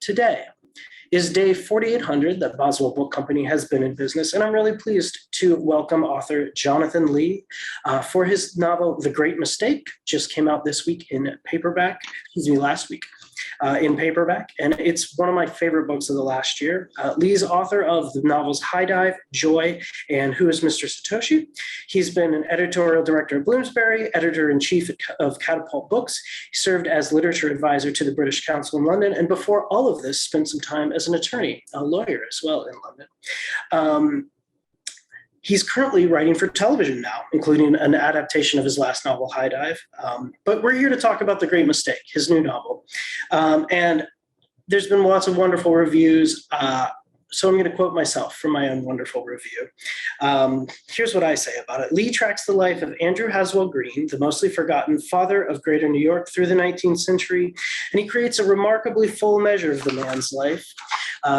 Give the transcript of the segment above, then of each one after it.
today is day 4800 that Boswell Book Company has been in business, and I'm really pleased to welcome author Jonathan Lee for his novel, The Great Mistake, just came out this week in paperback, last week. In paperback, and it's one of my favorite books of the last year. Lee's author of the novels High Dive, Joy, and Who is Mr. Satoshi? He's been an editorial director of Bloomsbury, editor-in-chief of Catapult Books. He served as literature advisor to the British Council in London, and before all of this, spent some time as an attorney, a lawyer as well in London. He's currently writing for television now, including an adaptation of his last novel, High Dive. But we're here to talk about The Great Mistake, his new novel. And there's been lots of wonderful reviews. So I'm going to quote myself from my own wonderful review. Here's what I say about it. Lee tracks the life of Andrew Haswell Green, the mostly forgotten father of Greater New York through the 19th century, and he creates a remarkably full measure of the man's life,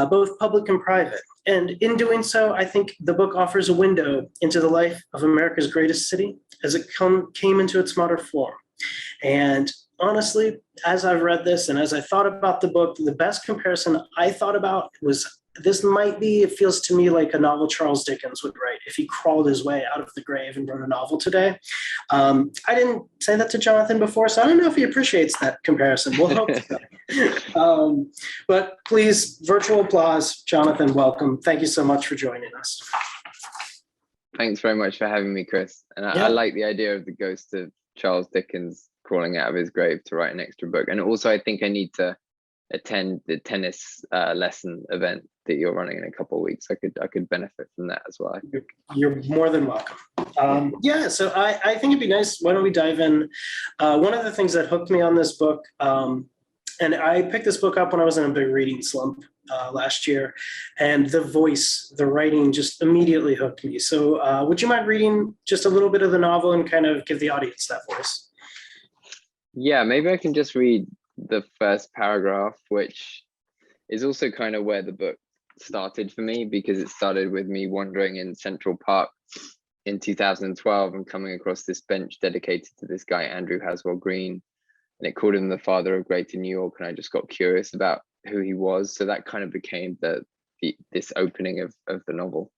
both public and private. And in doing so, I think the book offers a window into the life of America's greatest city as it came into its modern form. And honestly, as I've read this and as I thought about the book, the best comparison I thought about was this might be, it feels to me like a novel Charles Dickens would write if he crawled his way out of the grave and wrote a novel today. I didn't say that to Jonathan before, so I don't know if he appreciates that comparison. We'll hope so. But please, virtual applause. Jonathan, welcome. Thank you so much for joining us. Thanks very much for having me, Chris. And I like the idea of the ghost of Charles Dickens crawling out of his grave to write an extra book. And also, I think I need to attend the tennis lesson event that you're running in a couple of weeks. I could benefit from that as well. You're more than welcome. So I think it'd be nice. Why don't we dive in? One of the things that hooked me on this book, and I picked this book up when I was in a big reading slump last year, and the voice, the writing just immediately hooked me. So would you mind reading just a little bit of the novel and kind of give the audience that voice? Yeah, maybe I can just read the first paragraph, which is also kind of where the book started for me, because it started with me wandering in Central Park in 2012 and coming across this bench dedicated to this guy, Andrew Haswell Green, and it called him the father of Greater New York, and I just got curious about who he was. So that kind of became this opening of the novel.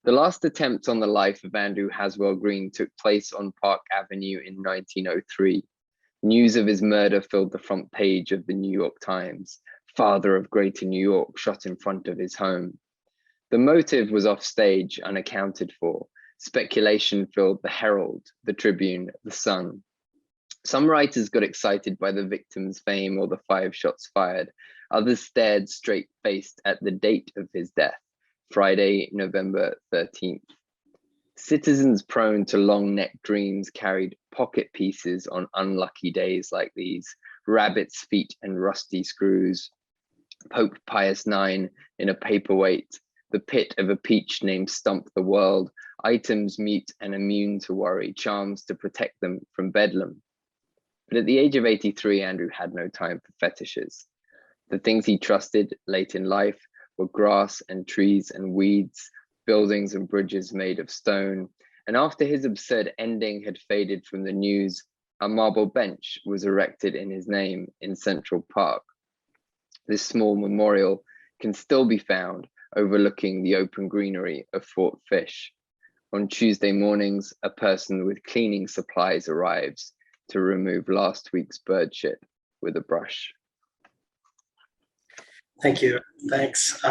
The last attempt on the life of Andrew Haswell Green took place on Park Avenue in 1903. News of his murder filled the front page of the New York Times. Father of Greater New York shot in front of his home. The motive was offstage, unaccounted for. Speculation filled the Herald, the Tribune, the Sun. Some writers got excited by the victim's fame or the 5 shots fired. Others stared straight-faced at the date of his death, Friday, November 13th. Citizens prone to long-necked dreams carried pocket pieces on unlucky days like these, rabbit's feet and rusty screws. Pope Pius IX in a paperweight, the pit of a peach named Stump the World, items mute and immune to worry, charms to protect them from bedlam. But at the age of 83, Andrew had no time for fetishes. The things he trusted late in life were grass and trees and weeds, buildings and bridges made of stone. And after his absurd ending had faded from the news, a marble bench was erected in his name in Central Park. This small memorial can still be found overlooking the open greenery of Fort Fish. On Tuesday mornings, a person with cleaning supplies arrives to remove last week's bird shit with a brush. Thank you. Thanks.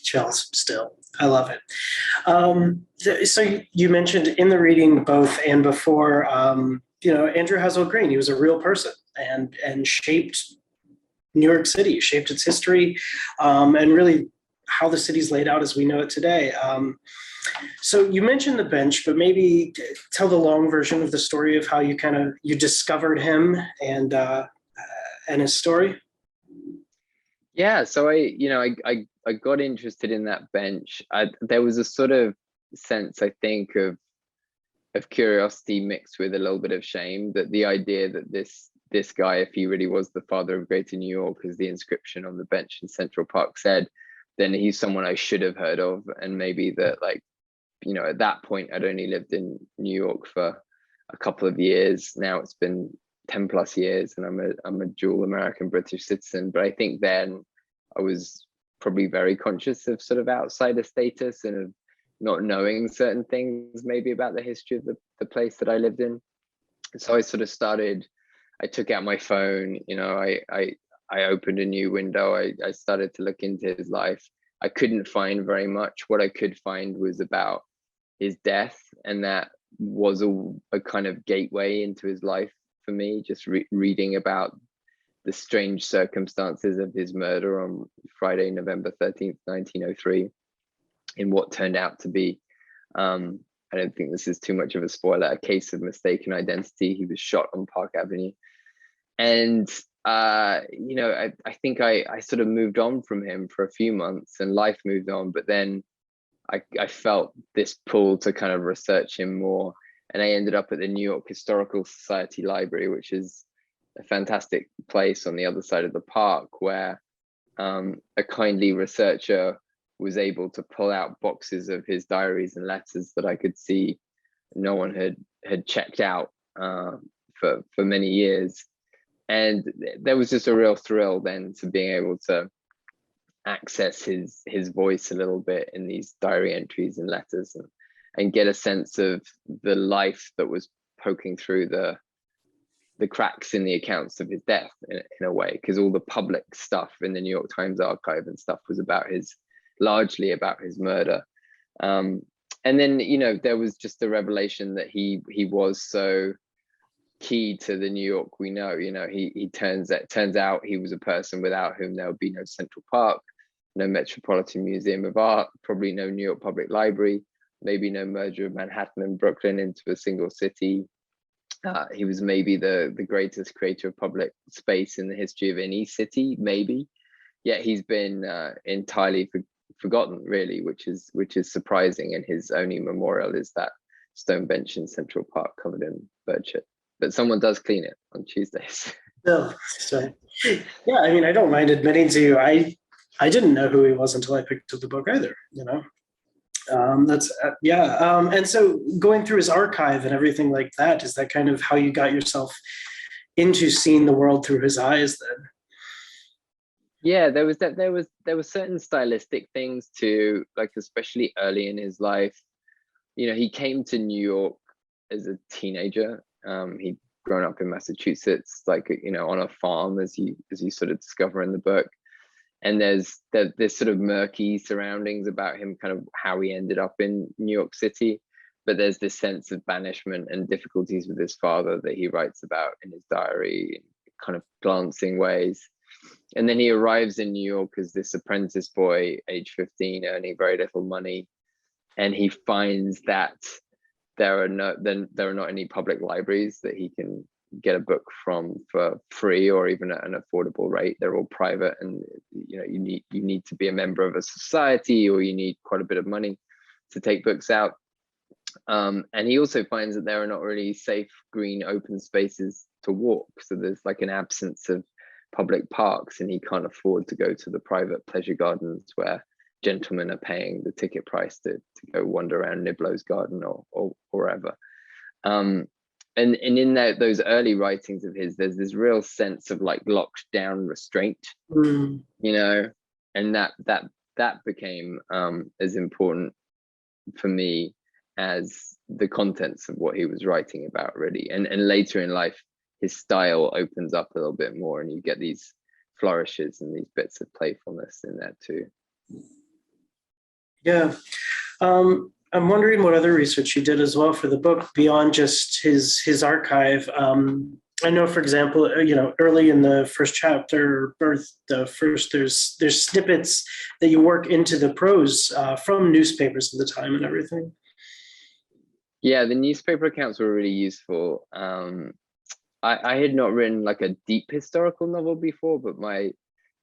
Chills still. I love it. So you mentioned in the reading both and before, Andrew Haswell Green, he was a real person and shaped New York City, shaped its history, and really how the city's laid out as we know it today. So you mentioned the bench, but maybe tell the long version of the story of how you discovered him and his story. Yeah, so I got interested in that bench. There was a sort of sense, I think, of curiosity mixed with a little bit of shame, that the idea that this guy, if he really was the father of Greater New York, as the inscription on the bench in Central Park said, then he's someone I should have heard of. And maybe that, at that point, I'd only lived in New York for a couple of years. Now it's been 10 plus years, and I'm a dual American British citizen. But I think then I was probably very conscious of sort of outsider status and of not knowing certain things maybe about the history of the place that I lived in. So I sort of started, I took out my phone, I opened a new window. I started to look into his life. I couldn't find very much. What I could find was about his death, and that was a kind of gateway into his life for me, just reading about the strange circumstances of his murder on Friday, November 13th, 1903, in what turned out to be, I don't think this is too much of a spoiler, a case of mistaken identity. He was shot on Park Avenue. And, I think I sort of moved on from him for a few months, and life moved on. But then I felt this pull to kind of research him more. And I ended up at the New York Historical Society Library, which is a fantastic place on the other side of the park, where a kindly researcher was able to pull out boxes of his diaries and letters that I could see no one had checked out for many years. And there was just a real thrill then to being able to access his voice a little bit in these diary entries and letters, and get a sense of the life that was poking through the cracks in the accounts of his death in a way, because all the public stuff in the New York Times archive and stuff was largely about his murder. And then, there was just the revelation that he was so key to the New York we know. He turns out he was a person without whom there would be no Central Park, no Metropolitan Museum of Art, probably no New York Public Library, maybe no merger of Manhattan and Brooklyn into a single city. He was maybe the greatest creator of public space in the history of any city, maybe. Yet he's been entirely forgotten, really, which is surprising. And his only memorial is that stone bench in Central Park covered in bird shit. But someone does clean it on Tuesdays. No, so yeah, I mean, I don't mind admitting to you, I didn't know who he was until I picked up the book either. And so going through his archive and everything like that, is that kind of how you got yourself into seeing the world through his eyes then? Yeah, there was certain stylistic things too, like especially early in his life. He came to New York as a teenager. He'd grown up in Massachusetts, on a farm, as you sort of discover in the book. And there's sort of murky surroundings about him, kind of how he ended up in New York City. But there's this sense of banishment and difficulties with his father that he writes about in his diary in kind of glancing ways. And then he arrives in New York as this apprentice boy, age 15, earning very little money. And he finds that there are not any public libraries that he can get a book from for free or even at an affordable rate. They're all private, and you need to be a member of a society, or you need quite a bit of money to take books out. And he also finds that there are not really safe, green, open spaces to walk. So there's like an absence of public parks, and he can't afford to go to the private pleasure gardens where gentlemen are paying the ticket price to go wander around Niblo's garden or wherever. And in those early writings of his, there's this real sense of like locked down restraint, and that became as important for me as the contents of what he was writing about, really. And later in life, his style opens up a little bit more, and you get these flourishes and these bits of playfulness in there too. Yeah. I'm wondering what other research you did as well for the book beyond just his archive. I know, for example, early in the first chapter, there's snippets that you work into the prose from newspapers of the time and everything. Yeah, the newspaper accounts were really useful. I had not written like a deep historical novel before, but my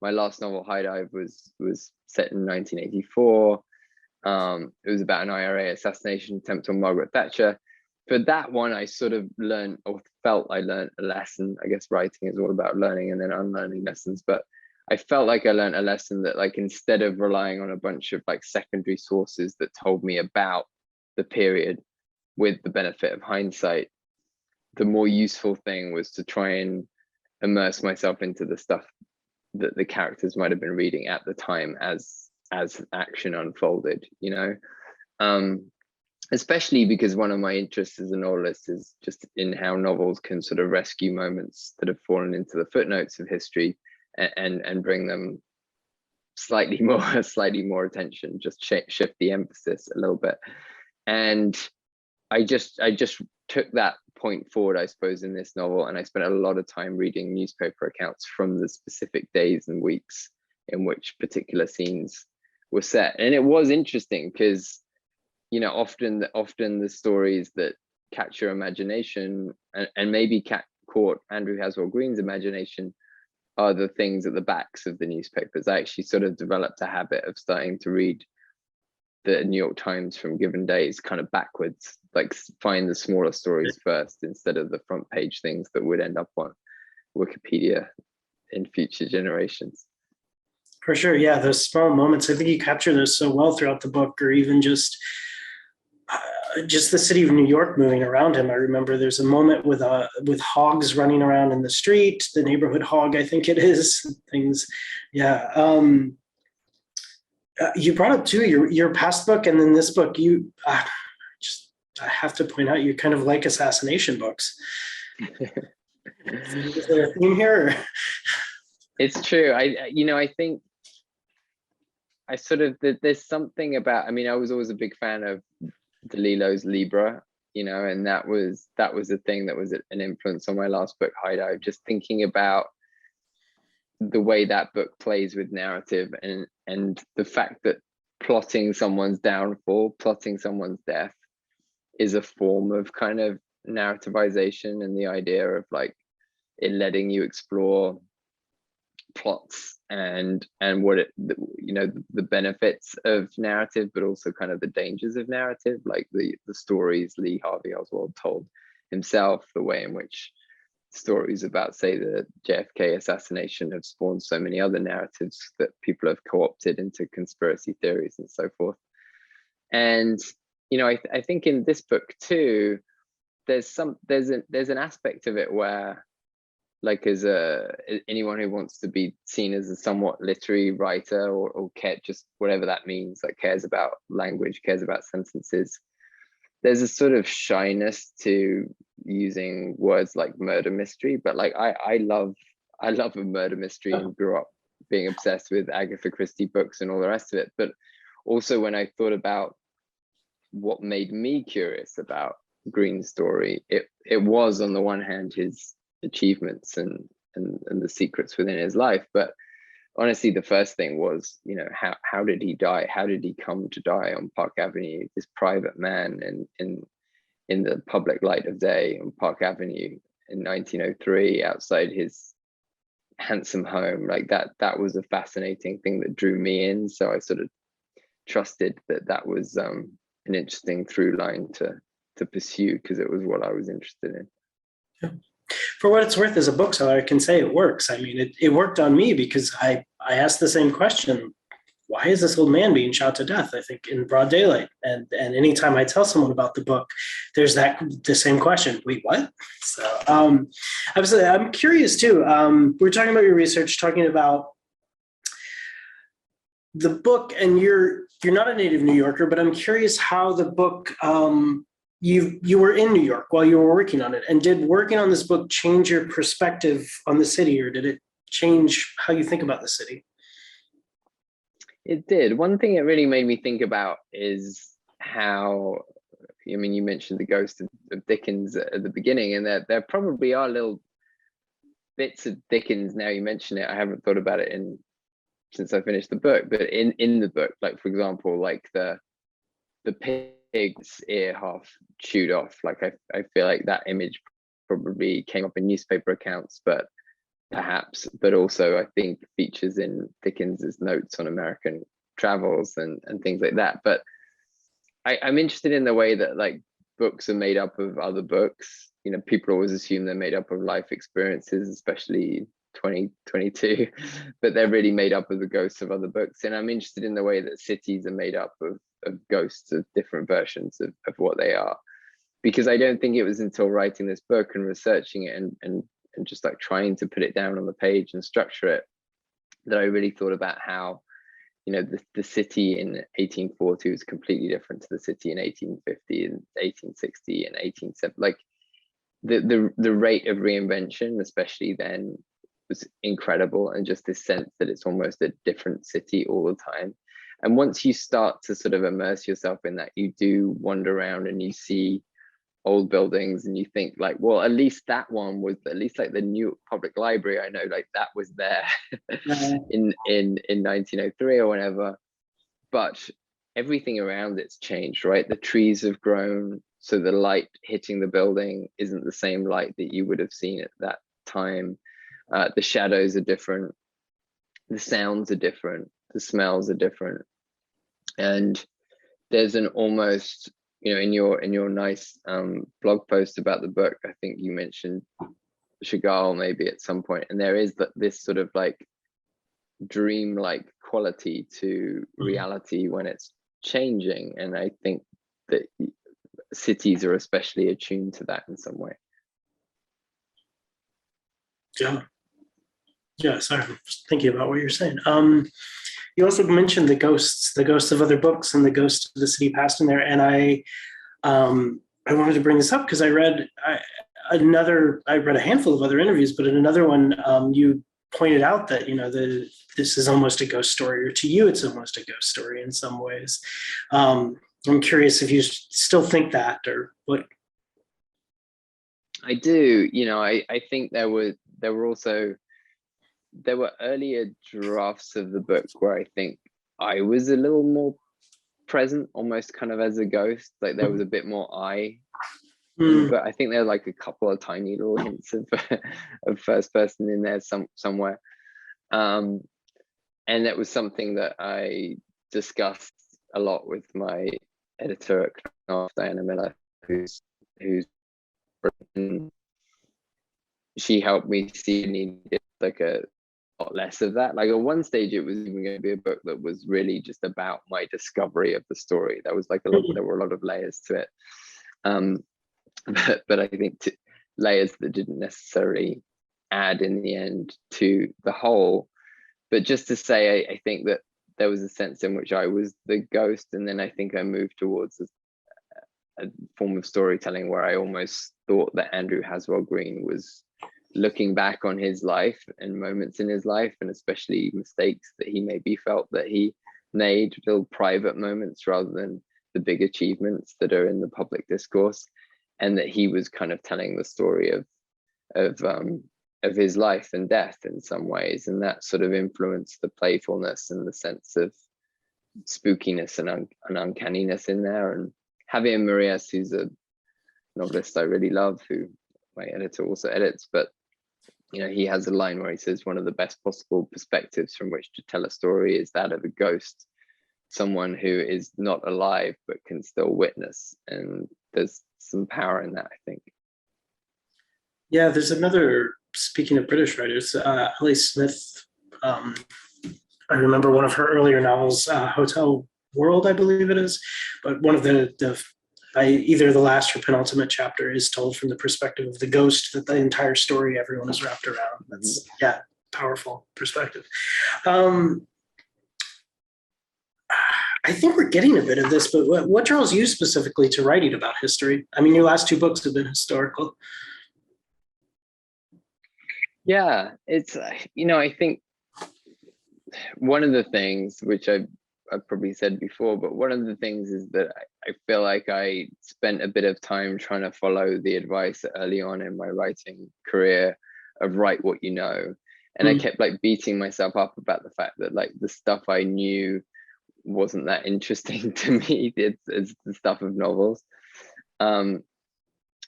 last novel, High Dive, was set in 1984. It was about an IRA assassination attempt on Margaret Thatcher. For that one, I sort of learned, or felt I learned a lesson. I guess writing is all about learning and then unlearning lessons. But I felt like I learned a lesson that, like, instead of relying on a bunch of like secondary sources that told me about the period with the benefit of hindsight, the more useful thing was to try and immerse myself into the stuff that the characters might have been reading at the time as action unfolded, you know. Especially because one of my interests as a novelist is just in how novels can sort of rescue moments that have fallen into the footnotes of history and bring them slightly more attention, just shift the emphasis a little bit. And I just took that point forward, I suppose, in this novel, and I spent a lot of time reading newspaper accounts from the specific days and weeks in which particular scenes were set. And it was interesting because, you know, often the stories that catch your imagination and maybe caught Andrew Haswell Green's imagination are the things at the backs of the newspapers. I actually sort of developed a habit of starting to read the New York Times from given days kind of backwards, like find the smaller stories first instead of the front page things that would end up on Wikipedia in future generations. For sure, yeah, those small moments, I think you capture those so well throughout the book, or even just the city of New York moving around him. I remember there's a moment with hogs running around in the street, the neighborhood hog, I think it is, things, yeah. You brought up too your past book, and then this book, you I have to point out, you kind of like assassination books. Is there a theme here? It's true. I think I sort of, there's something about, I mean, I was always a big fan of DeLillo's Libra, you know, and that was a thing that was an influence on my last book, High Dive, just thinking about the way that book plays with narrative and the fact that plotting someone's downfall, plotting someone's death is a form of kind of narrativization, and the idea of like it letting you explore plots and what it, you know, the benefits of narrative, but also kind of the dangers of narrative, like the stories Lee Harvey Oswald told himself, the way in which stories about, say, the JFK assassination have spawned so many other narratives that people have co-opted into conspiracy theories and so forth. And you know, I think in this book too, there's an aspect of it where, like, as anyone who wants to be seen as a somewhat literary writer or care, just whatever that means, like cares about language, cares about sentences, there's a sort of shyness to using words like murder mystery. But like I love a murder mystery and grew up being obsessed with Agatha Christie books and all the rest of it. But also when I thought about what made me curious about Green's story, it was on the one hand his achievements and the secrets within his life, but honestly the first thing was, you know, how did he die? How did he come to die on Park Avenue, this private man in the public light of day on Park Avenue in 1903 outside his handsome home? Like that was a fascinating thing that drew me in, so I sort of trusted that was an interesting through line to pursue, because it was what I was interested in. Yeah. For what it's worth, as a bookseller, I can say it works. I mean, it worked on me because I asked the same question: why is this old man being shot to death? I think in broad daylight. And anytime I tell someone about the book, there's the same question: wait, what? So I'm curious too. We're talking about your research, talking about the book, and you're not a native New Yorker, but I'm curious how the book. You were in New York while you were working on it, and did working on this book change your perspective on the city, or did it change how you think about the city? It did. One thing it really made me think about is how, I mean, you mentioned the ghost of Dickens at the beginning, and there probably are little bits of Dickens, now you mention it. I haven't thought about it since I finished the book, but in the book, like for example, like the pig's ear half chewed off, like I feel like that image probably came up in newspaper accounts, but also I think features in Dickens's notes on American travels and things like that. But I'm interested in the way that like books are made up of other books. You know, people always assume they're made up of life experiences, especially 2022, but they're really made up of the ghosts of other books. And I'm interested in the way that cities are made up of ghosts of different versions of what they are, because I don't think it was until writing this book and researching it and just like trying to put it down on the page and structure it, that I really thought about how, you know, the city in 1840 was completely different to the city in 1850 and 1860 and 1870. Like the rate of reinvention, especially then, was incredible, and just this sense that it's almost a different city all the time. And once you start to sort of immerse yourself in that, you do wander around and you see old buildings and you think like, well, at least that one was, at least like the new public library, I know, like that was there in 1903 or whenever. But everything around it's changed, right? The trees have grown, so the light hitting the building isn't the same light that you would have seen at that time. The shadows are different, the sounds are different, the smells are different. And there's an almost, you know, in your nice blog post about the book, I think you mentioned Chagall maybe at some point, and there is this sort of like dreamlike quality to reality when it's changing. And I think that cities are especially attuned to that in some way. Yeah, sorry, I'm just thinking about what you're saying. You also mentioned the ghosts of other books and the ghost of the city past in there. And I wanted to bring this up because I read a handful of other interviews, but in another one, you pointed out that, you know, this is almost a ghost story, or to you, it's almost a ghost story in some ways. I'm curious if you still think that, or what. I do, you know, I think there were earlier drafts of the book where I think I was a little more present, almost kind of as a ghost. Like there was a bit more but I think there are like a couple of tiny little hints of first person in there somewhere. And that was something that I discussed a lot with my editor at Knopf, Diana Miller, who's she helped me see needed like a lot less of that. Like at one stage it was even going to be a book that was really just about my discovery of the story. That was like there were a lot of layers to it, but I think layers that didn't necessarily add in the end to the whole. But just to say, I think that there was a sense in which I was the ghost, and then I think I moved towards a form of storytelling where I almost thought that Andrew Haswell Green was looking back on his life and moments in his life, and especially mistakes that he maybe felt that he made, little private moments rather than the big achievements that are in the public discourse, and that he was kind of telling the story of his life and death in some ways, and that sort of influenced the playfulness and the sense of spookiness and uncanniness in there. And Javier Marias, who's a novelist I really love, who my editor also edits, but you know, he has a line where he says one of the best possible perspectives from which to tell a story is that of a ghost, someone who is not alive but can still witness. And there's some power in that, I think. Yeah, there's another, speaking of British writers, Ellie Smith. I remember one of her earlier novels, Hotel World, I believe it is, but one of either the last or penultimate chapter is told from the perspective of the ghost, that the entire story everyone is wrapped around. That's, yeah, powerful perspective. I think we're getting a bit of this, but what draws you specifically to writing about history? I mean, your last two books have been historical. Yeah, it's, you know, I think one of the things which I've probably said before, but one of the things is that I feel like I spent a bit of time trying to follow the advice early on in my writing career of write what you know. And I kept like beating myself up about the fact that like the stuff I knew wasn't that interesting to me. It's the stuff of novels. And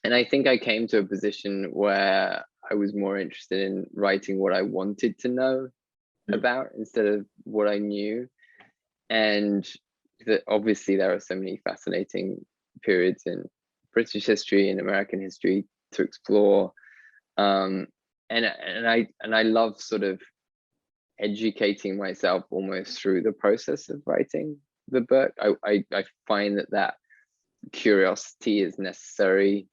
I think I came to a position where I was more interested in writing what I wanted to know about instead of what I knew. And that obviously there are so many fascinating periods in British history and American history to explore. And I love sort of educating myself almost through the process of writing the book. I find that curiosity is necessary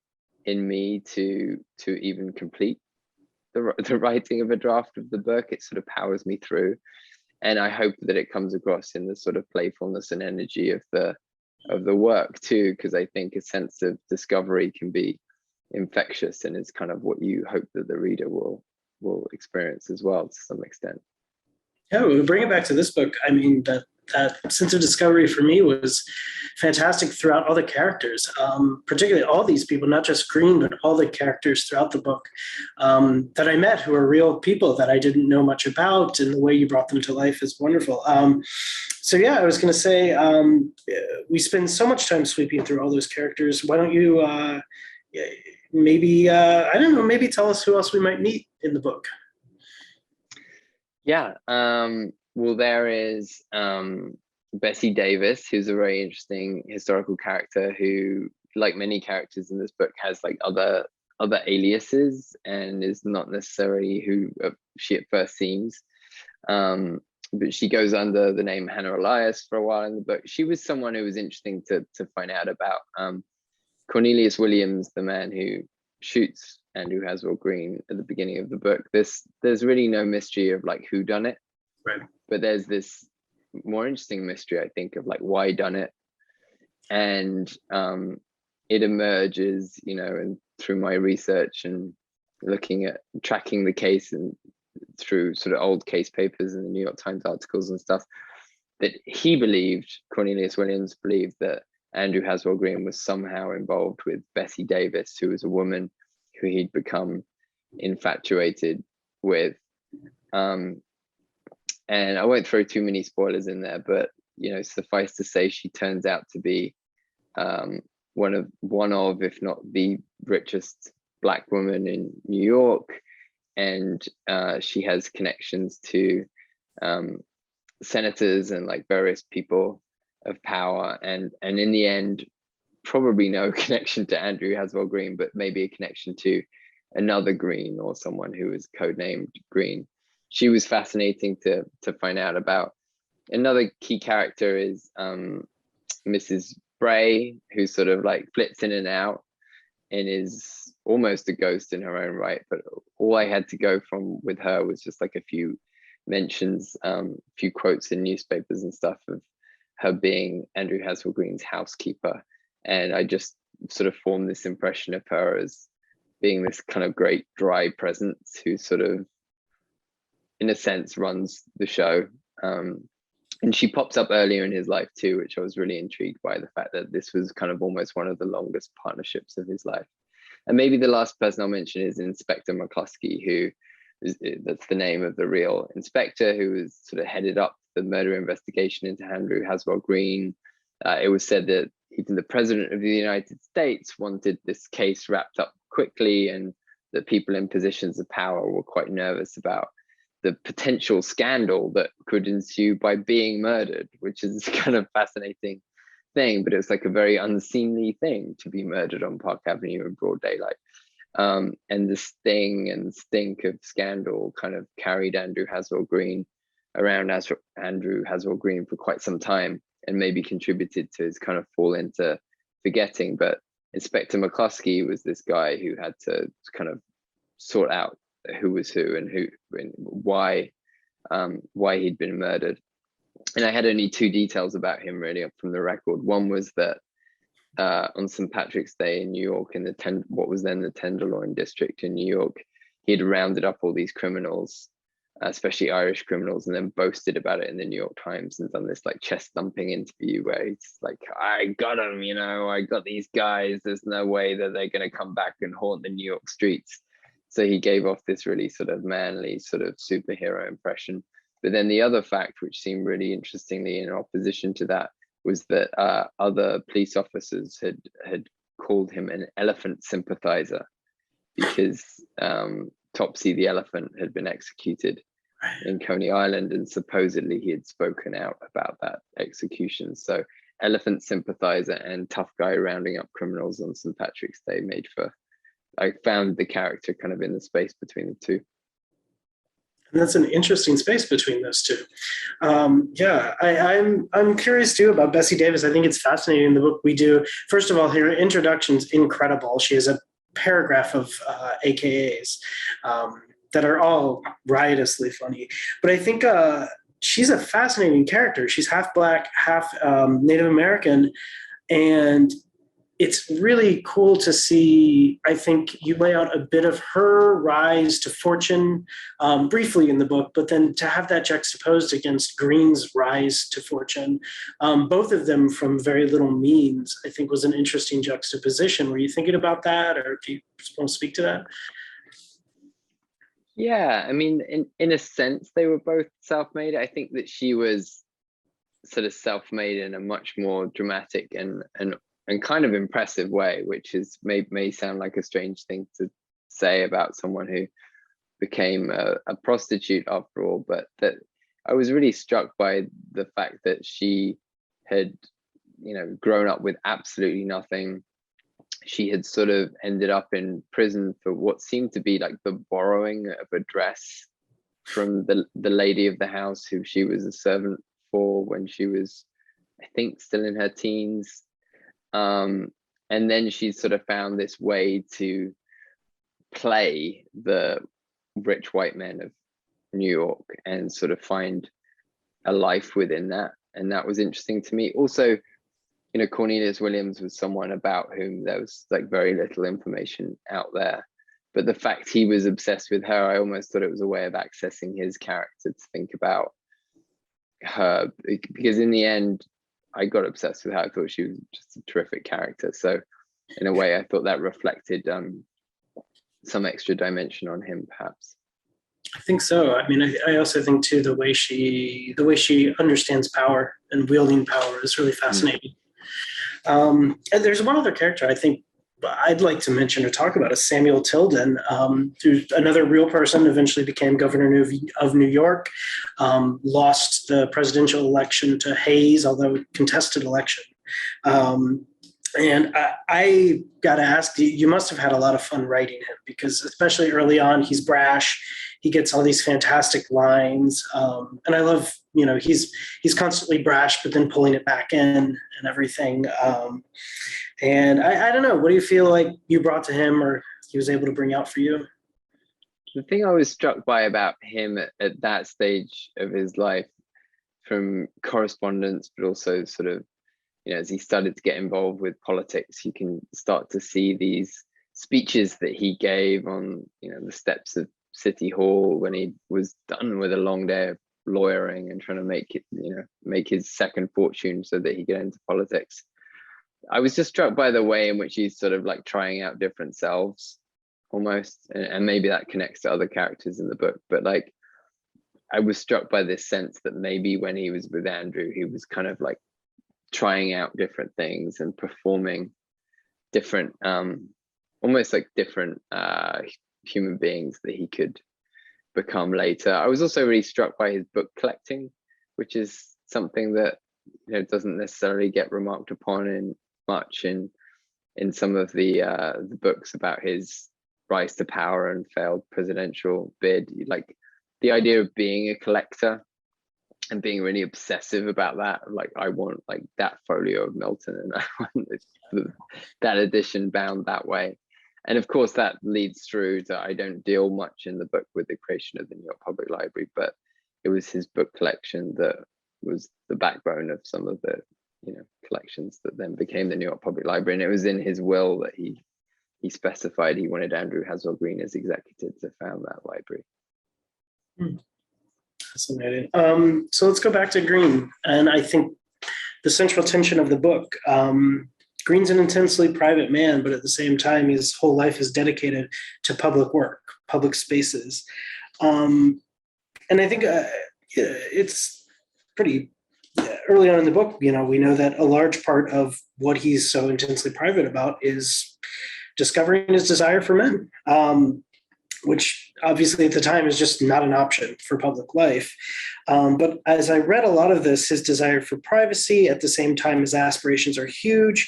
in me to even complete the writing of a draft of the book. It sort of powers me through, and I hope that it comes across in the sort of playfulness and energy of the work too, because I think a sense of discovery can be infectious, and is kind of what you hope that the reader will experience as well to some extent. Yeah, we bring it back to this book. I mean, that sense of discovery for me was fantastic throughout all the characters, particularly all these people, not just Green, but all the characters throughout the book that I met, who are real people that I didn't know much about, and the way you brought them to life is wonderful. So yeah, I was going to say, we spend so much time sweeping through all those characters. Why don't you maybe, I don't know, maybe tell us who else we might meet in the book? Yeah, well, there is Bessie Davis, who's a very interesting historical character who, like many characters in this book, has like other aliases and is not necessarily who she at first seems. But she goes under the name Hannah Elias for a while in the book. She was someone who was interesting to find out about. Cornelius Williams, the man who shoots Andrew Haswell Green at the beginning of the book, there's really no mystery of like who done it, right? But there's this more interesting mystery, I think, of like why done it, and it emerges, and through my research and looking at tracking the case and through sort of old case papers and the New York Times articles and stuff, that Cornelius Williams believed that Andrew Haswell Green was somehow involved with Bessie Davis, who was a woman who he'd become infatuated with. And I won't throw too many spoilers in there, but suffice to say, she turns out to be one of, if not the richest Black woman in New York, and she has connections to senators and like various people of power, and in the end, probably no connection to Andrew Haswell Green, but maybe a connection to another Green or someone who was codenamed Green. She was fascinating to find out about. Another key character is Mrs. Bray, who sort of like flits in and out and is almost a ghost in her own right. But all I had to go from with her was just like a few mentions, few quotes in newspapers and stuff of her being Andrew Haswell Green's housekeeper. And I just sort of formed this impression of her as being this kind of great dry presence who sort of, in a sense, runs the show. And she pops up earlier in his life too, which I was really intrigued by, the fact that this was kind of almost one of the longest partnerships of his life. And maybe the last person I'll mention is Inspector McCluskey, that's the name of the real inspector, who was sort of headed up the murder investigation into Andrew Haswell Green. It was said that even the president of the United States wanted this case wrapped up quickly, and that people in positions of power were quite nervous about the potential scandal that could ensue by being murdered, which is kind of fascinating thing, but it's like a very unseemly thing to be murdered on Park Avenue in broad daylight. And the sting and stink of scandal kind of carried Andrew Haswell Green around as Andrew Haswell Green for quite some time, and maybe contributed to his kind of fall into forgetting. But Inspector McCluskey was this guy who had to kind of sort out who was who and why he'd been murdered. And I had only two details about him really from the record. One was that on St. Patrick's Day in New York, in what was then the Tenderloin district in New York, he had rounded up all these criminals, especially Irish criminals, and then boasted about it in the New York Times and done this like chest thumping interview where he's like, I got them, I got these guys, there's no way that they're going to come back and haunt the New York streets. So he gave off this really sort of manly sort of superhero impression. But then the other fact, which seemed really interestingly in opposition to that, was that other police officers had called him an elephant sympathizer, because Topsy the elephant had been executed in Coney Island, and supposedly he had spoken out about that execution. So elephant sympathizer and tough guy rounding up criminals on St. Patrick's Day I found the character kind of in the space between the two. And that's an interesting space between those two. I'm curious too about Bessie Davis. I think it's fascinating in the book we do. First of all, her introduction's incredible. She has a paragraph of AKAs that are all riotously funny. But I think she's a fascinating character. She's half Black, half Native American, and it's really cool to see. I think you lay out a bit of her rise to fortune briefly in the book, but then to have that juxtaposed against Green's rise to fortune, both of them from very little means, I think was an interesting juxtaposition. Were you thinking about that, or do you want to speak to that? Yeah, I mean, in a sense, they were both self-made. I think that she was sort of self-made in a much more dramatic and kind of impressive way, which is may sound like a strange thing to say about someone who became a prostitute after all, but that I was really struck by the fact that she had, grown up with absolutely nothing. She had sort of ended up in prison for what seemed to be like the borrowing of a dress from the lady of the house who she was a servant for when she was, I think, still in her teens. And then she sort of found this way to play the rich white men of New York and sort of find a life within that. And that was interesting to me. Also, Cornelius Williams was someone about whom there was like very little information out there. But the fact he was obsessed with her, I almost thought it was a way of accessing his character to think about her, because in the end, I got obsessed with her. I thought she was just a terrific character. So in a way, I thought that reflected some extra dimension on him, perhaps. I think so. I mean, I also think too the way she understands power and wielding power is really fascinating. And there's one other character I think I'd like to mention or talk about is Samuel Tilden, who's another real person, eventually became governor of New York, lost the presidential election to Hayes, although contested election. And I got to ask, you must have had a lot of fun writing him, because especially early on, he's brash. He gets all these fantastic lines. And I love, he's constantly brash, but then pulling it back in and everything. And I don't know, what do you feel like you brought to him or he was able to bring out for you? The thing I was struck by about him at that stage of his life, from correspondence, but also sort of, as he started to get involved with politics, you can start to see these speeches that he gave on, the steps of City Hall when he was done with a long day of lawyering and trying to make his second fortune so that he could enter politics. I was just struck by the way in which he's sort of like trying out different selves almost, and maybe that connects to other characters in the book, but like I was struck by this sense that maybe when he was with Andrew, he was kind of like trying out different things and performing different, almost like different human beings that he could become later. I was also really struck by his book collecting, which is something that doesn't necessarily get remarked upon in some of the books about his rise to power and failed presidential bid. Like the idea of being a collector and being really obsessive about that, like I want like that folio of Milton and I want that edition bound that way. And of course that leads through to, I don't deal much in the book with the creation of the New York Public Library, but it was his book collection that was the backbone of some of the collections that then became the New York Public Library. And it was in his will that he specified he wanted Andrew Haswell Green as executive to found that library. Fascinating. So let's go back to Green. And I think the central tension of the book, Green's an intensely private man, but at the same time, his whole life is dedicated to public work, public spaces. And I think it's pretty early on in the book, we know that a large part of what he's so intensely private about is discovering his desire for men, which obviously at the time is just not an option for public life. But as I read a lot of this, his desire for privacy at the same time his aspirations are huge.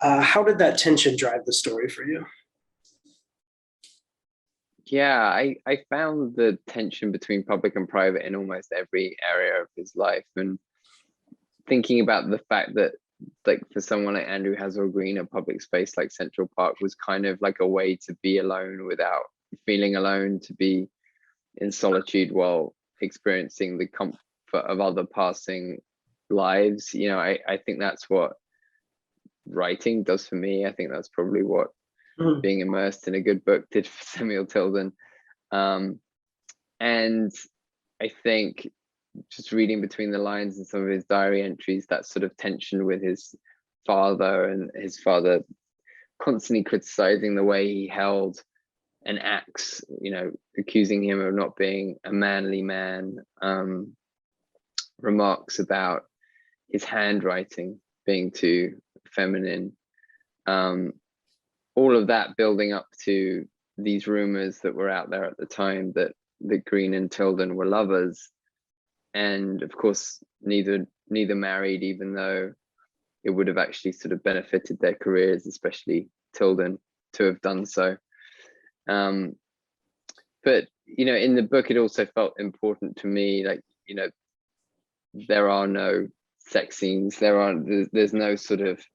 How did that tension drive the story for you? Yeah, I found the tension between public and private in almost every area of his life, and thinking about the fact that, like, for someone like Andrew Haswell Green, a public space like Central Park was kind of like a way to be alone without feeling alone, to be in solitude while experiencing the comfort of other passing lives. I think that's what writing does for me. I think that's probably what Mhm. being immersed in a good book did for Samuel Tilden. Um, and I think just reading between the lines in some of his diary entries, that sort of tension with his father, and his father constantly criticizing the way he held an axe, accusing him of not being a manly man, remarks about his handwriting being too feminine, um, all of that building up to these rumors that were out there at the time that Green and Tilden were lovers, and of course neither married, even though it would have actually sort of benefited their careers, especially Tilden, to have done so. But in the book, it also felt important to me, like, there are no sex scenes. There's no sort of,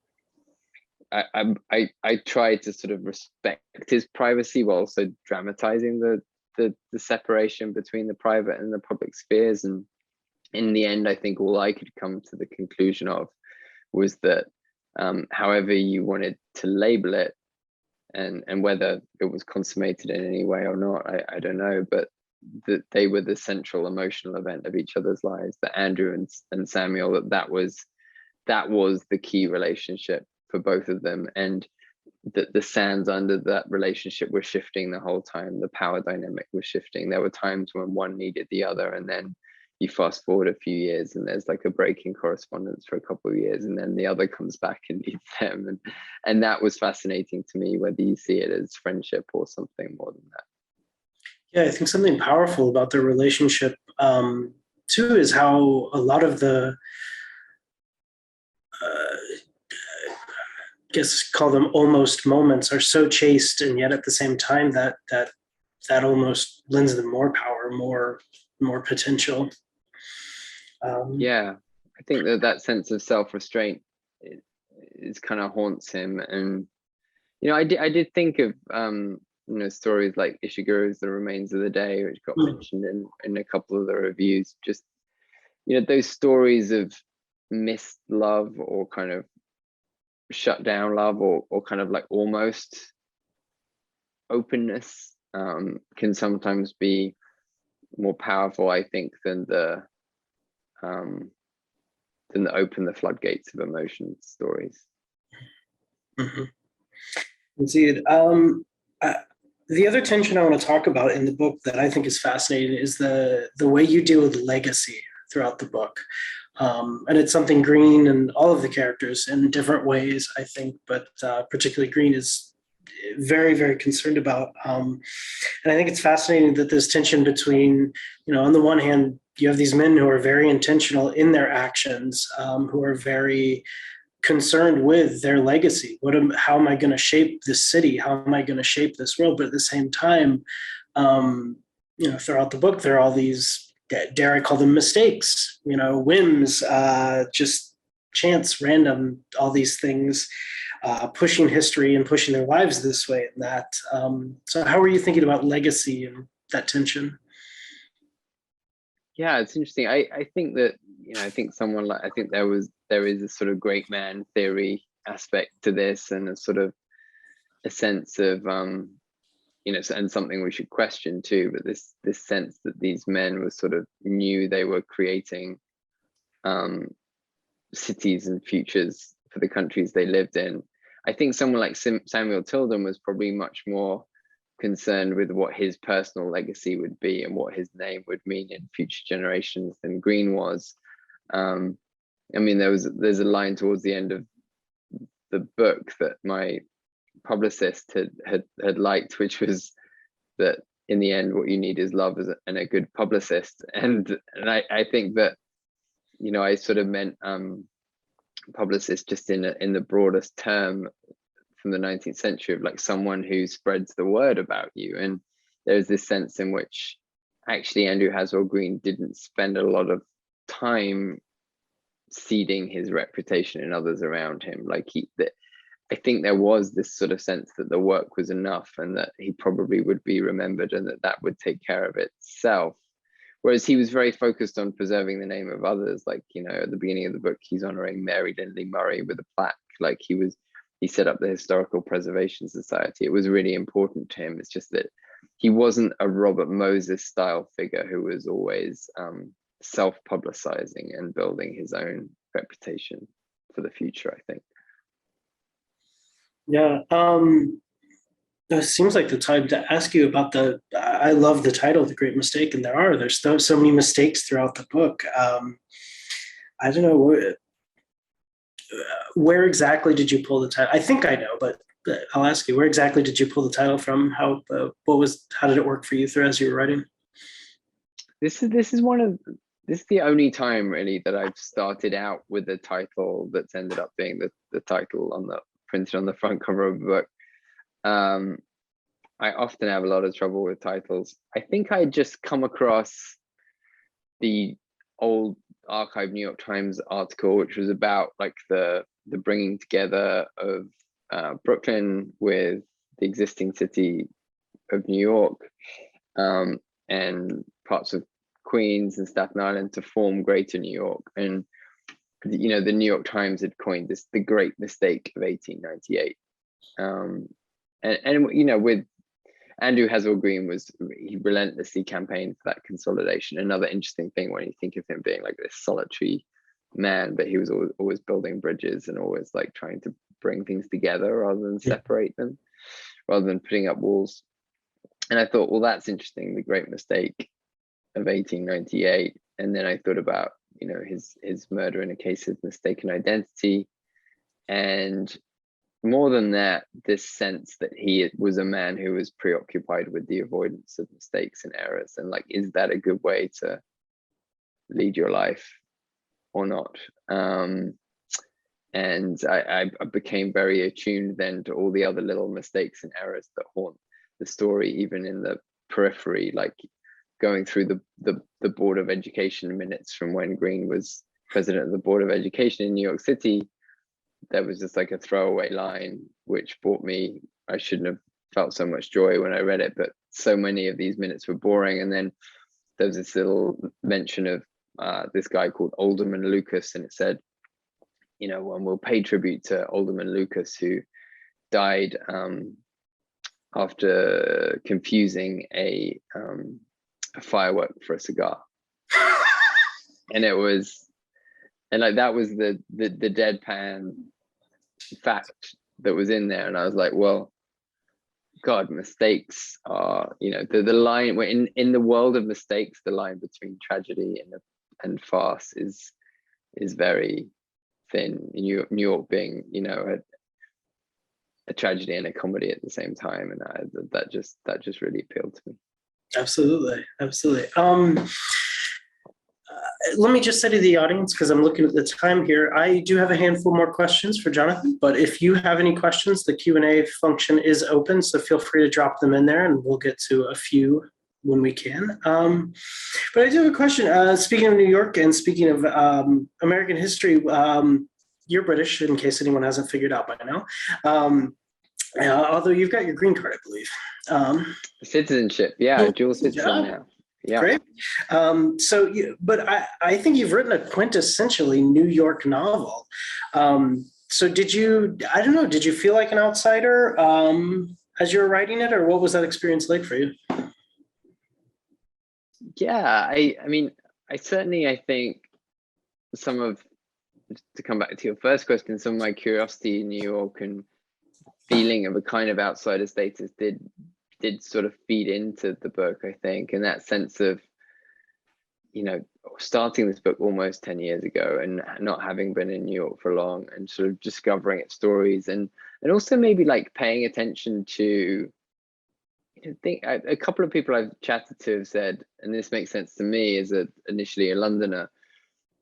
I tried to sort of respect his privacy while also dramatizing the separation between the private and the public spheres. And in the end, I think all I could come to the conclusion of was that, however you wanted to label it, and whether it was consummated in any way or not, I don't know, but that they were the central emotional event of each other's lives, that Andrew and Samuel, that was the key relationship for both of them, and that the sands under that relationship were shifting the whole time. The power dynamic was shifting. There were times when one needed the other, and then you fast forward a few years and there's like a break in correspondence for a couple of years, and then the other comes back and needs them, and that was fascinating to me, whether you see it as friendship or something more than that. Yeah, I think something powerful about their relationship, too, is how a lot of the, I guess call them almost moments, are so chaste, and yet at the same time that almost lends them more power, more potential. Yeah, I think that sense of self-restraint is kind of haunts him. And I did think of stories like Ishiguro's The Remains of the Day, which got mentioned in a couple of the reviews. Just those stories of missed love, or kind of shut down love, or kind of like almost openness, can sometimes be more powerful, I think, than the open the floodgates of emotion stories. Mm-hmm. Indeed. The other tension I want to talk about in the book that I think is fascinating is the way you deal with legacy throughout the book. And it's something Green and all of the characters in different ways, I think, but particularly Green is very, very concerned about. And I think it's fascinating that this tension between, on the one hand, you have these men who are very intentional in their actions, who are very concerned with their legacy. How am I going to shape this city? How am I going to shape this world? But at the same time, throughout the book, there are all these, dare I call them mistakes, whims, just chance, random, all these things, pushing history and pushing their lives this way and that. So how are you thinking about legacy and that tension? Yeah, it's interesting. I think that, I think there is a sort of great man theory aspect to this, and a sort of a sense of and something we should question too, but this sense that these men were sort of knew they were creating cities and futures for the countries they lived in. I think someone like Samuel Tilden was probably much more concerned with what his personal legacy would be and what his name would mean in future generations than Green was. I mean, there's a line towards the end of the book that my publicist had liked, which was that in the end, what you need is love and a good publicist. And I think that, I sort of meant publicist just in the broadest term from the 19th century, of like someone who spreads the word about you. And there's this sense in which actually Andrew Haswell Green didn't spend a lot of time seeding his reputation in others around him. Like I think there was this sort of sense that the work was enough and that he probably would be remembered and that would take care of itself. Whereas he was very focused on preserving the name of others. Like, at the beginning of the book, he's honoring Mary Lindley Murray with a plaque. Like he set up the Historical Preservation Society. It was really important to him. It's just that he wasn't a Robert Moses style figure who was always self-publicizing and building his own reputation for the future, I think. Yeah. It seems like the time to ask you about I love the title, The Great Mistake, and there's so many mistakes throughout the book. I don't know, where exactly did you pull the title? I think I know, but I'll ask you, where exactly did you pull the title from? How did it work for you as you were writing? This is the only time really that I've started out with a title that's ended up being the title printed on the front cover of the book. I often have a lot of trouble with titles. I think I just come across the old archived New York Times article, which was about like the bringing together of Brooklyn with the existing city of New York, and parts of Queens and Staten Island to form Greater New York. And the New York Times had coined this the Great Mistake of 1898. And with Andrew Haswell Green he relentlessly campaigned for that consolidation. Another interesting thing when you think of him being like this solitary man, but he was always building bridges and always like trying to bring things together rather than separate them, rather than putting up walls. And I thought, well, that's interesting, the Great Mistake of 1898. And then I thought about, his murder in a case of mistaken identity. And more than that, this sense that he was a man who was preoccupied with the avoidance of mistakes and errors. And like, is that a good way to lead your life or not? And I became very attuned then to all the other little mistakes and errors that haunt the story, even in the periphery, like going through the Board of Education minutes from when Green was president of the Board of Education in New York City. There was just like a throwaway line, which I shouldn't have felt so much joy when I read it, but so many of these minutes were boring. And then there was this little mention of this guy called Alderman Lucas, and it said, and we'll pay tribute to Alderman Lucas, who died after confusing a firework for a cigar. And that was the deadpan fact that was in there. And I was like, well, God, mistakes are, the line in the world of mistakes, the line between tragedy and farce is very thin. New York being, a tragedy and a comedy at the same time. And that just really appealed to me. Absolutely. Let me just say to the audience, because I'm looking at the time here, I do have a handful more questions for Jonathan, but if you have any questions, the Q&A function is open, so feel free to drop them in there and we'll get to a few when we can. But I do have a question. Speaking of New York and speaking of American history, you're British, in case anyone hasn't figured out by now. Although you've got your green card, I believe. Citizenship, yeah, dual citizen now. Yeah. Great. But I think you've written a quintessentially New York novel. So did you feel like an outsider as you were writing it, or what was that experience like for you? Yeah, I mean, I think to come back to your first question, some of my curiosity in New York and feeling of a kind of outsider status did sort of feed into the book, I think, and that sense of, starting this book almost 10 years ago and not having been in New York for long and sort of discovering its stories and also maybe like paying attention to, a couple of people I've chatted to have said, and this makes sense to me as initially a Londoner,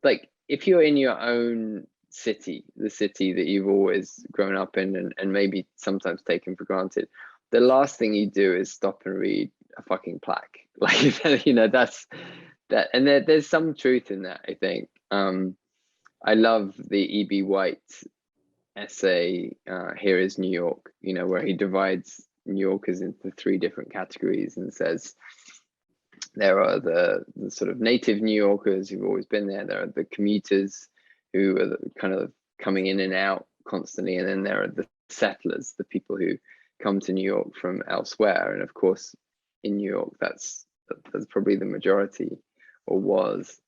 like if you're in your own city, the city that you've always grown up in and maybe sometimes taken for granted, the last thing you do is stop and read a fucking plaque. Like, you know, that's that, and there's some truth in that, I think. I love the E.B. White essay, Here is New York, you know, where he divides New Yorkers into 3 different categories and says there are the sort of native New Yorkers who've always been there. There are the commuters who are kind of coming in and out constantly. And then there are the settlers, the people who come to New York from elsewhere. And of course, in New York, that's probably the majority, or was.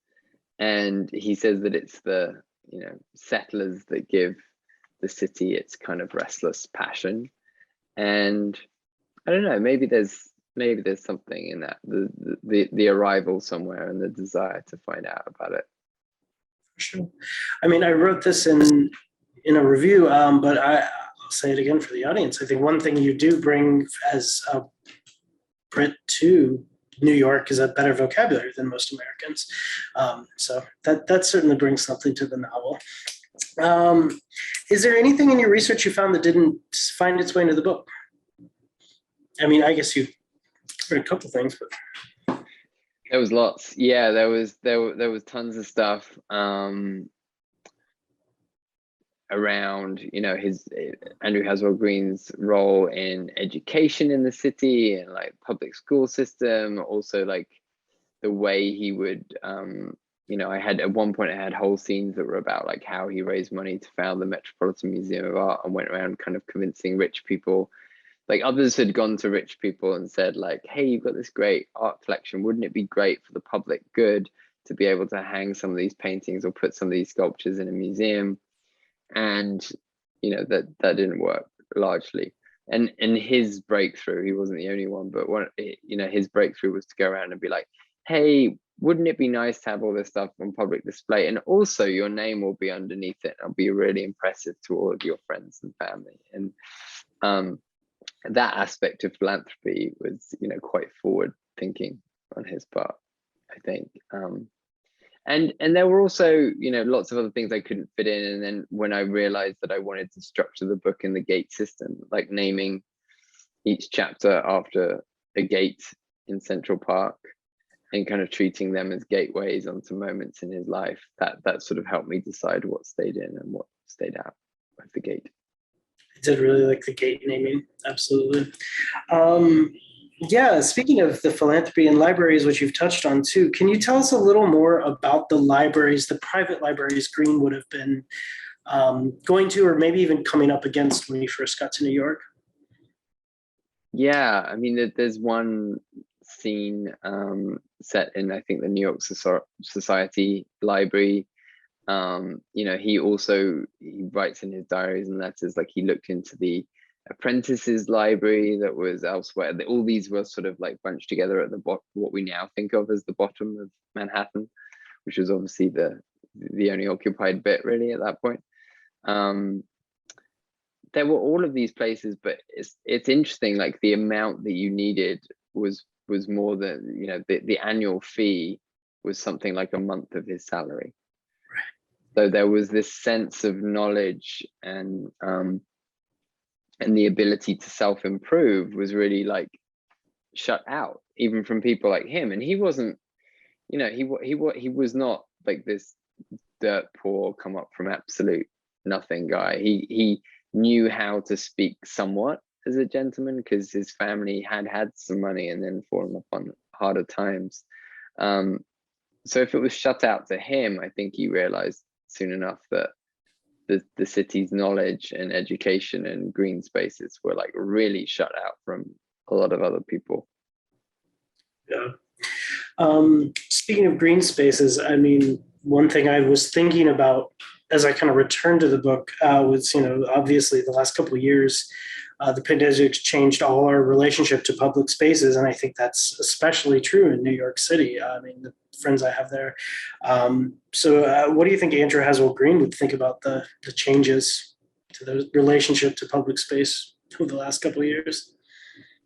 And he says that it's the, you know, settlers that give the city its kind of restless passion. And I don't know, maybe there's something in that, the arrival somewhere and the desire to find out about it. For sure. I mean, I wrote this in a review, but I'll say it again for the audience. I think one thing you do bring as a Brit to New York is a better vocabulary than most Americans. So that certainly brings something to the novel. Is there anything in your research you found that didn't find its way into the book? I mean, I guess you covered a couple things, but there was lots. Yeah, there was tons of stuff around, you know, Andrew Haswell Green's role in education in the city and like public school system. Also, like the way he would, you know, at one point I had whole scenes that were about like how he raised money to found the Metropolitan Museum of Art and went around kind of convincing rich people. Like others had gone to rich people and said like, hey, you've got this great art collection. Wouldn't it be great for the public good to be able to hang some of these paintings or put some of these sculptures in a museum? And, you know, that didn't work largely. And his breakthrough, he wasn't the only one, but you know, his breakthrough was to go around and be like, hey, wouldn't it be nice to have all this stuff on public display? And also your name will be underneath it. It'll be really impressive to all of your friends and family. And that aspect of philanthropy was, you know, quite forward thinking on his part, I think. And there were also, you know, lots of other things I couldn't fit in. And then when I realized that I wanted to structure the book in the gate system, like naming each chapter after a gate in Central Park and kind of treating them as gateways onto moments in his life, that sort of helped me decide what stayed in and what stayed out of the gate. I did really like the gate naming. Absolutely. Yeah, speaking of the philanthropy and libraries, which you've touched on too, can you tell us a little more about the libraries, the private libraries Green would have been going to, or maybe even coming up against when he first got to New York? Yeah, I mean, there's one scene set in, I think, the New York Society Library. You know, he writes in his diaries and letters, like he looked into the apprentices library that was elsewhere. All these were sort of like bunched together at the bottom, what we now think of as the bottom of Manhattan, which was obviously the only occupied bit really at that point. There were all of these places, but it's interesting, like the amount that you needed was more than, you know, the annual fee was something like a month of his salary. So there was this sense of knowledge and the ability to self-improve was really like shut out, even from people like him. And he wasn't, you know, he was not like this dirt poor, come up from absolute nothing guy. He knew how to speak somewhat as a gentleman because his family had some money and then fallen upon harder times. So if it was shut out to him, I think he realized soon enough that the city's knowledge and education and green spaces were like really shut out from a lot of other people. Yeah. Speaking of green spaces, I mean, one thing I was thinking about as I kind of returned to the book was, you know, obviously the last couple of years, the pandemic changed all our relationship to public spaces. And I think that's especially true in New York City. I mean, the friends I have there. So what do you think Andrew Haswell Green would think about the changes to the relationship to public space over the last couple of years?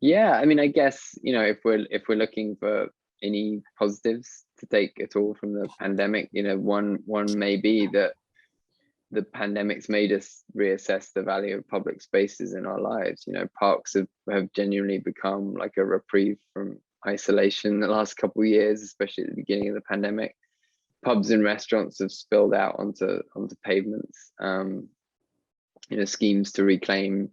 Yeah, I mean, I guess, you know, if we're looking for any positives to take at all from the pandemic, you know, one may be that the pandemic's made us reassess the value of public spaces in our lives. Parks have genuinely become like a reprieve from isolation the last couple of years, especially at the beginning of the pandemic. Pubs and restaurants have spilled out onto pavements. Schemes to reclaim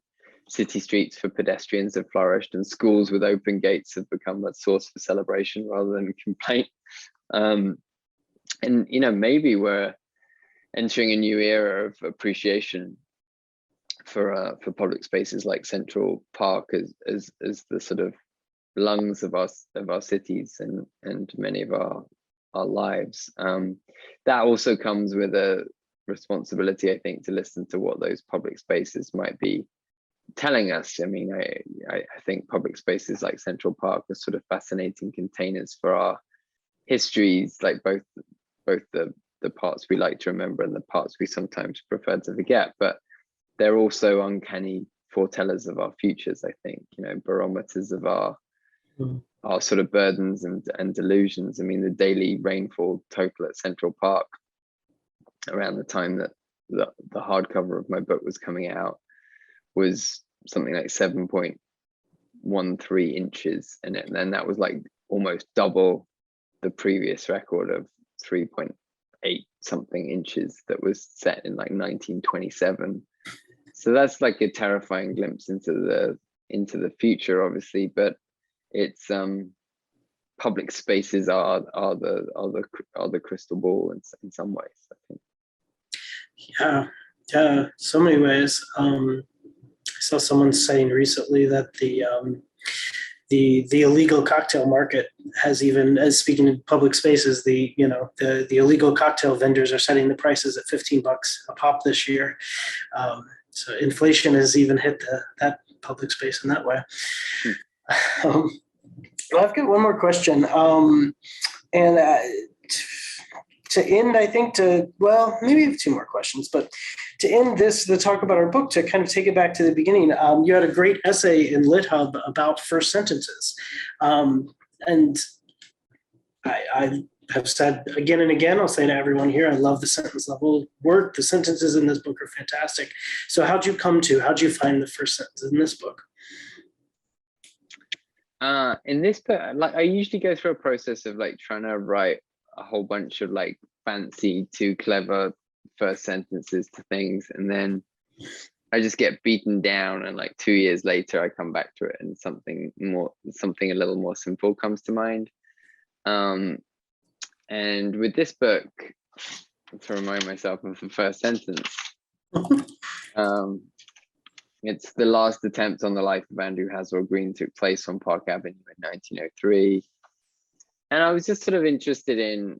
city streets for pedestrians have flourished, and schools with open gates have become a source for celebration rather than complaint. And maybe we're entering a new era of appreciation for public spaces like Central Park as the sort of lungs of our cities and many of our lives. That also comes with a responsibility, I think, to listen to what those public spaces might be telling us. I mean, I think public spaces like Central Park are sort of fascinating containers for our histories, like both the parts we like to remember and the parts we sometimes prefer to forget, but they're also uncanny foretellers of our futures, I think, barometers of our sort of burdens and delusions. I mean, the daily rainfall total at Central Park around the time that the hardcover of my book was coming out was something like 7.13 inches, and then that was like almost double the previous record of 3.8 something inches that was set in like 1927. So that's like a terrifying glimpse into the future, obviously, but it's public spaces are the crystal ball in some ways, I think. Yeah, so many ways. I saw someone saying recently that the illegal cocktail market has, even as speaking in public spaces, the illegal cocktail vendors are setting the prices at $15 a pop this year. So inflation has even hit that public space in that way. Well, I've got one more question, and to end, I think maybe I have two more questions, but to end the talk about our book, to kind of take it back to the beginning, you had a great essay in LitHub about first sentences. And I have said again and again, I'll say to everyone here, I love the sentence level work. The sentences in this book are fantastic. So how'd you find the first sentence in this book? In this book, like, I usually go through a process of like trying to write a whole bunch of like fancy, too clever first sentences to things, and then I just get beaten down, and like 2 years later I come back to it and something a little more simple comes to mind. And with this book, to remind myself of the first sentence, it's the last attempt on the life of Andrew Haswell Green took place on Park Avenue in 1903. And I was just sort of interested in,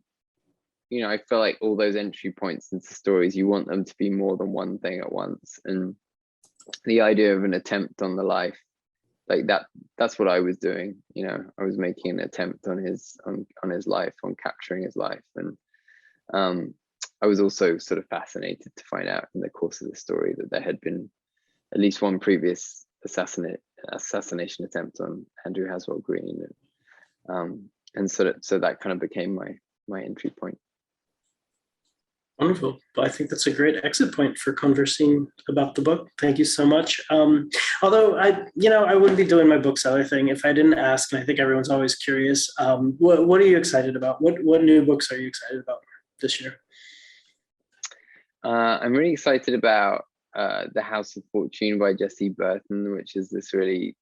I feel like all those entry points into stories, you want them to be more than one thing at once. And the idea of an attempt on the life, like that's what I was doing. I was making an attempt on his life, on capturing his life. And I was also sort of fascinated to find out in the course of the story that there had been at least one previous assassination attempt on Andrew Haswell Green. And so that kind of became my entry point. Wonderful. Well, I think that's a great exit point for conversing about the book. Thank you so much. Although I wouldn't be doing my book seller thing if I didn't ask, and I think everyone's always curious. What are you excited about? What new books are you excited about this year? I'm really excited about The House of Fortune by Jessie Burton, which is this really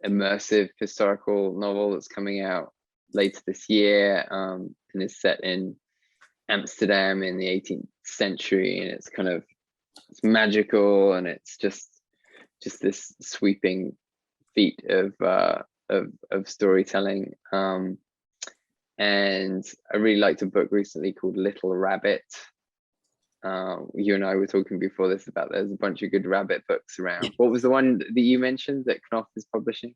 immersive historical novel that's coming out later this year, and is set in Amsterdam in the 18th century, and it's magical, and it's just this sweeping feat of storytelling. And I really liked a book recently called Little Rabbit. You and I were talking before this about there's a bunch of good rabbit books around. What was the one that you mentioned that Knopf is publishing?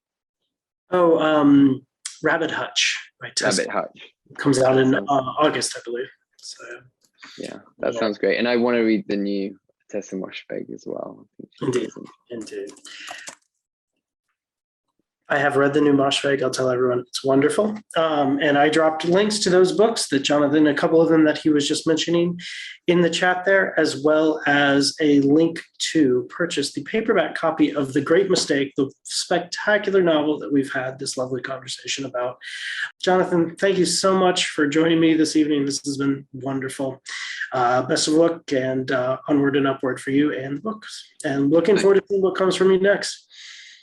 Oh, Rabbit Hutch by Tessa. Rabbit Hutch. Comes out in August, I believe. So yeah, that sounds great. And I want to read the new Tessa Moshfegh as well. Indeed. I have read the new Moshfegh. I'll tell everyone it's wonderful. And I dropped links to those books that Jonathan, a couple of them that he was just mentioning in the chat there, as well as a link to purchase the paperback copy of The Great Mistake, the spectacular novel that we've had this lovely conversation about. Jonathan, thank you so much for joining me this evening. This has been wonderful. Best of luck and onward and upward for you and the books. And looking forward to seeing what comes from you next.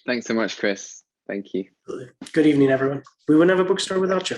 Thanks so much, Chris. Thank you. Good evening, everyone. We wouldn't have a bookstore without you.